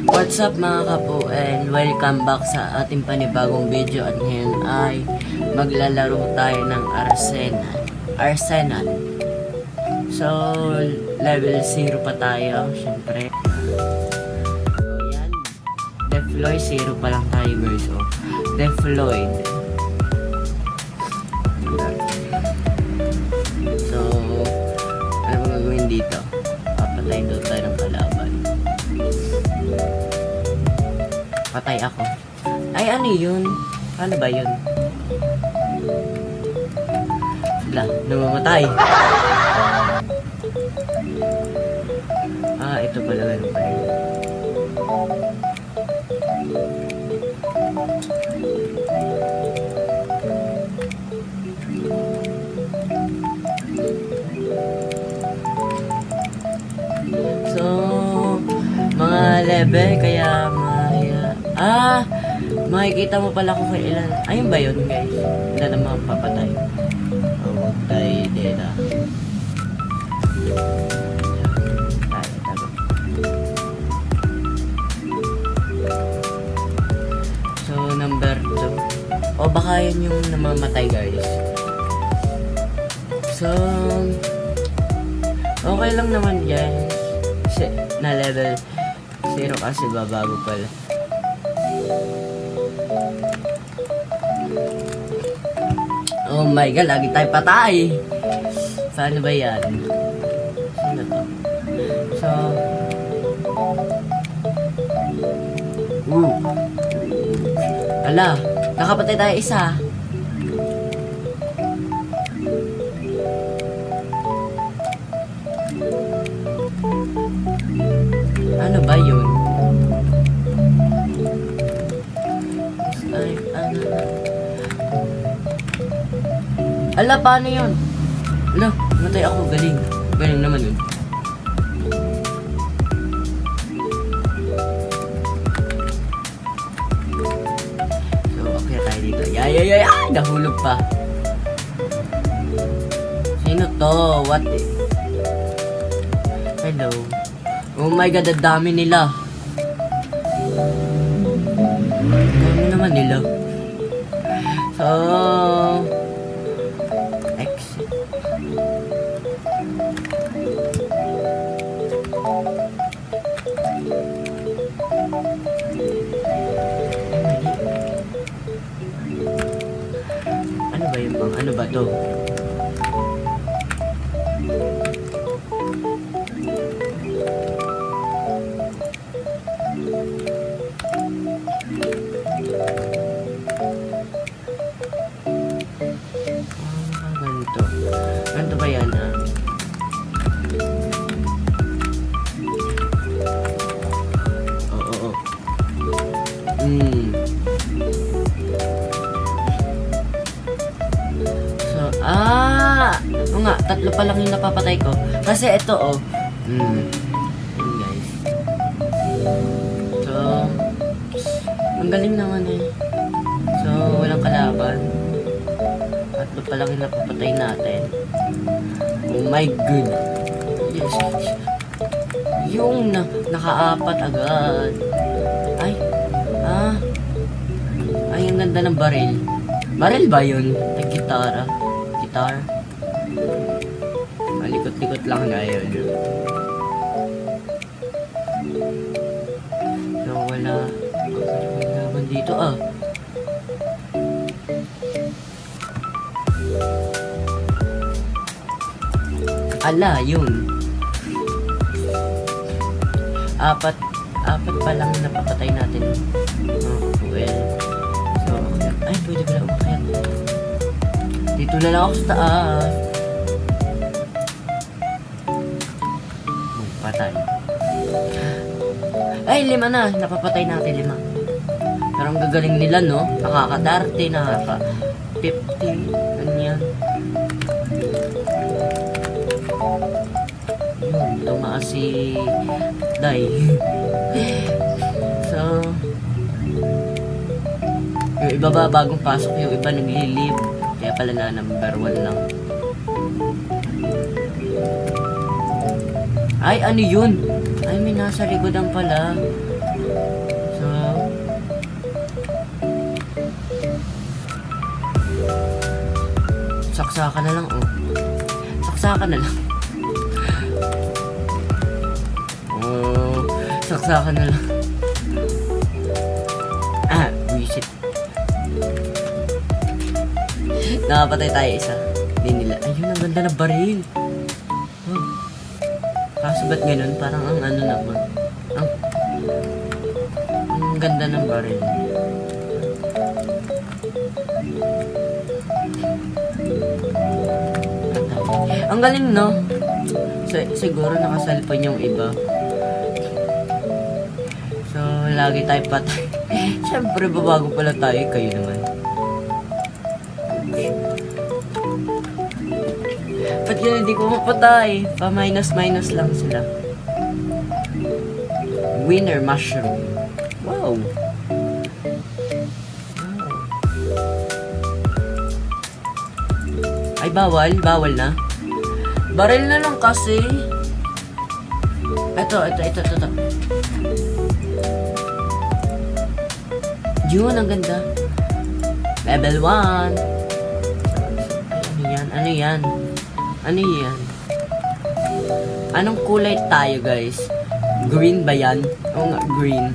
What's up mga kapo, and welcome back sa ating panibagong video. At ngayon ay maglalaro tayo ng Arsenal. So level 0 pa tayo, syempre. So yan, Defloy 0 pa lang tayo guys. So Defloy. So ano ba gagawin dito? Papatayin daw tayo ng kalaban. Patay ako. Ay, ano yun? Ano ba yun? Wala, namamatay. Ah, ito pala, ganun pala. So, mga level, kaya makikita mo pala kung kailan. Ayun ba yun guys? Ilan na mga papatay. Huwag tayo dito. So number 2. O baka yun yung namamatay guys. So okay lang naman guys. Na level 0 kasi babago pala. Oh my god, lagi tayo patay. Saan ba yan? Sino to? So ala, nakapatay tayo isa. Ano ba yun? Ala, paano yun? Ala, matay ako. Galing. Galing naman yun. So, okay tayo dito. Ay! Nahulog pa. Sino to? What? Hello. Oh my god, ang dami nila. Dami naman nila. So exit. Ano ba yung ano ba to? Ganito ba yan ha? Oo. So, o nga, 3 pa lang yung napapatay ko. Kasi ito yun guys. So, ang galing naman eh. So, walang kalaban. 3 pa lang yung napapatay natin. Oh my god. Yes. Yung naka-4 agad. Ay, ang ganda ng baril. Baril ba yun? Ay, gitar. Malikot-likot lang na yun. So, wala dito Ala, yun. 4 pa lang napapatay natin. Well. So, ay, pwede pala umakyat. Dito na lang ako sa taas. Patay. Ay, 5 na. Napapatay natin 5. Pero ang gagaling nila, no? Nakaka-30, nakaka-50. Ganyan. Tumaas si Day. So, yung iba ba bagong pasok, yung iba nagli-leave. Kaya pala na number 1 lang. Ay, ano yun? Ay, may nasa likodan pala. So, saksakan na lang, oh. Saksakan na lang. Oh, saksakan na lang. Ah, wisit. Nakapatay tayo isa. Hindi nila. Ayun, ang ganda na baril. Oh. Kaso ba't ganun? Parang ang ano naman. Ang ganda ng baril. Ang galing, no? Siguro nakasalpon yung iba. So, lagi tayo patay. Siyempre, babago pala tayo. Kayo naman. Ba't yun hindi ko mapatay? Pa-minus-minus lang sila. Winner mushroom. Wow. Ay, bawal. Bawal na. Baril na lang kasi. Ito. Yun, ang ganda. Level 1. Ano yan? Anong kulay tayo, guys? Green ba yan? Oo nga, green.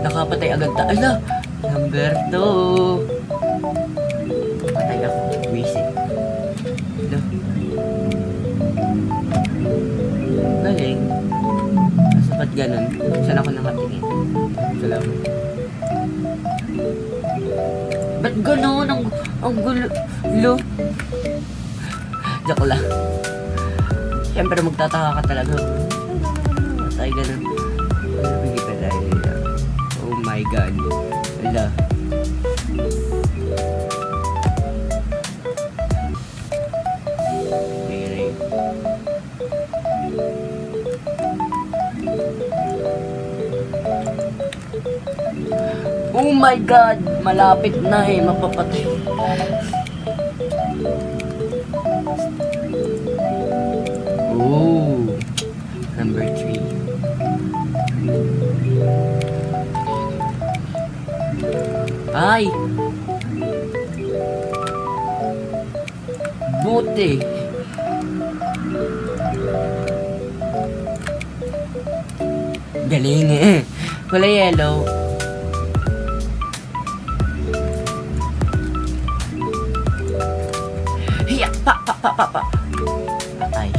Nakapatay agad tayo. Ala! Number 2. Patay ako. Wisit. Galing. Kasi ba't ganun? Saan ako nakatingin? Salamat. Ba't ganun? Ang gulo. Joke lang. Siyempre magtataka ka talaga. Patay ganun. Oh my God. Ala. Oh my God! Malapit na eh, mapapatay. Oh, number 3. Ay! Buti! Galing eh! Kulay yellow. Hiya! Pa! Patay.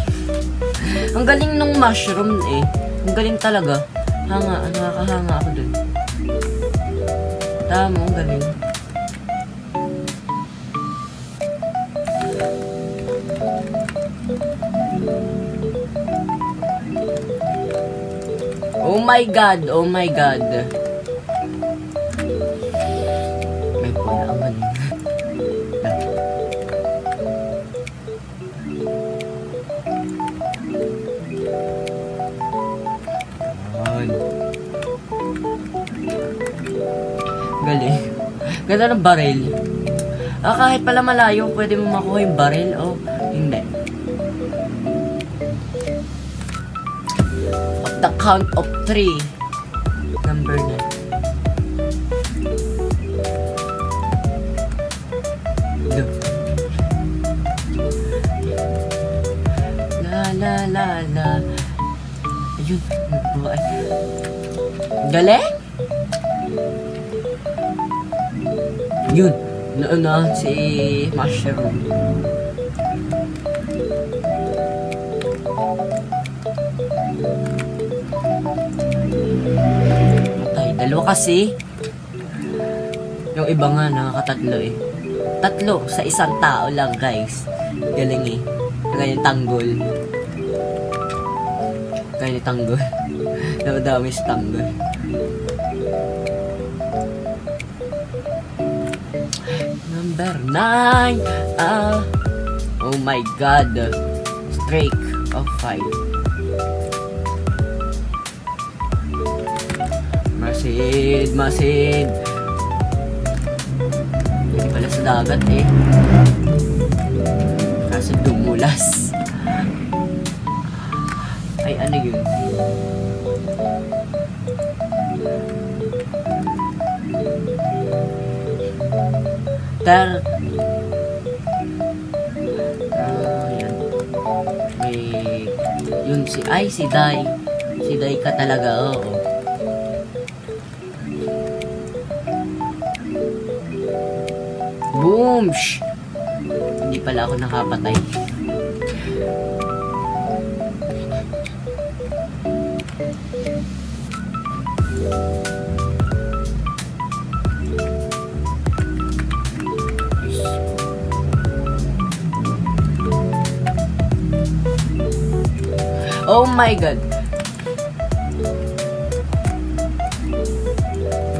Ang galing nung mushroom eh. Ang galing talaga. Nakakahanga ako dun. Tama, ang galing. Oh my God! Oh my God! May pula ang galing. Galing. Ganda ng baril. Kahit pala malayo, pwede mo makuha yung baril o hindi. At the count of 3. Number 9. La. Ayun. Galing? Yun. Na si mushroom. Patay. Dalawa kasi. Yung iba nga nakakatatlo eh. 3 sa isang tao lang, guys. Galing eh. Ganyan tanggol. Ganyan tanggol. Dami sa tanggol. Number 9. Oh my God. Streak of 5. Masid, masid. Hindi pala sa dagat eh. Kaso dumulas. Ay, ano yun? Yan. May, yun si Dai. Si Dai ka talaga, oo. Boom! Shh! Hindi pala ako nakapatay. Oh my god!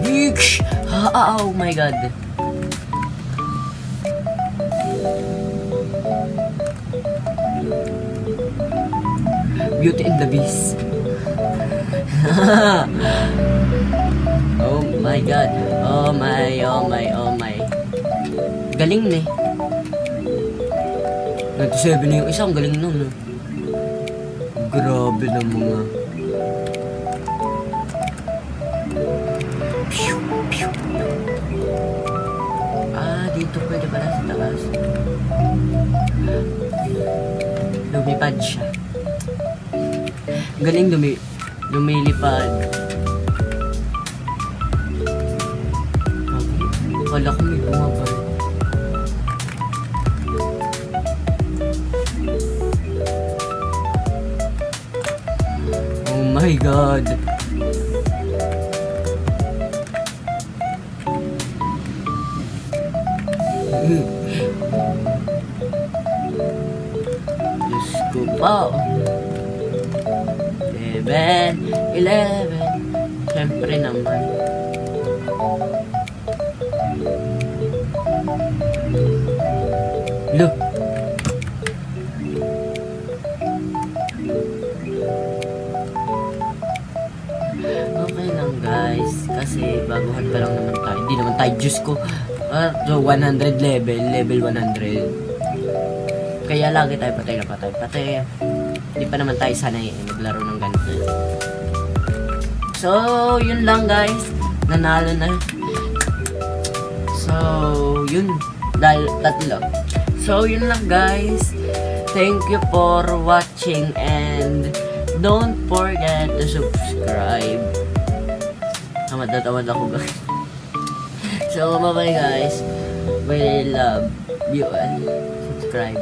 Yeesh! Oh my god! Beauty and the Beast. Oh my god. Oh my, oh my, oh my. Galing na eh. 97 na yung isa. Ang galing nun. No? Grabe na mga. Dito pwede pala sa taas. Lumipad siya. Galing lumilipad. Wala ko may bumabay. Oh my god. Diyos ko pa. 11. Siyempre naman. Look. Okay lang guys. Kasi baguhan pa lang naman tayo. Hindi naman tayo. Diyos ko. 100 level 100. Kaya lagi tayo patay na patay. Hindi pa naman tayo sanay maglaro ng ganito. So, yun lang guys. Nanalo na. So, yun. Dahil tatlo. So, yun lang guys. Thank you for watching and don't forget to subscribe. Tamad ako guys. So, bye-bye guys. We love you and subscribe.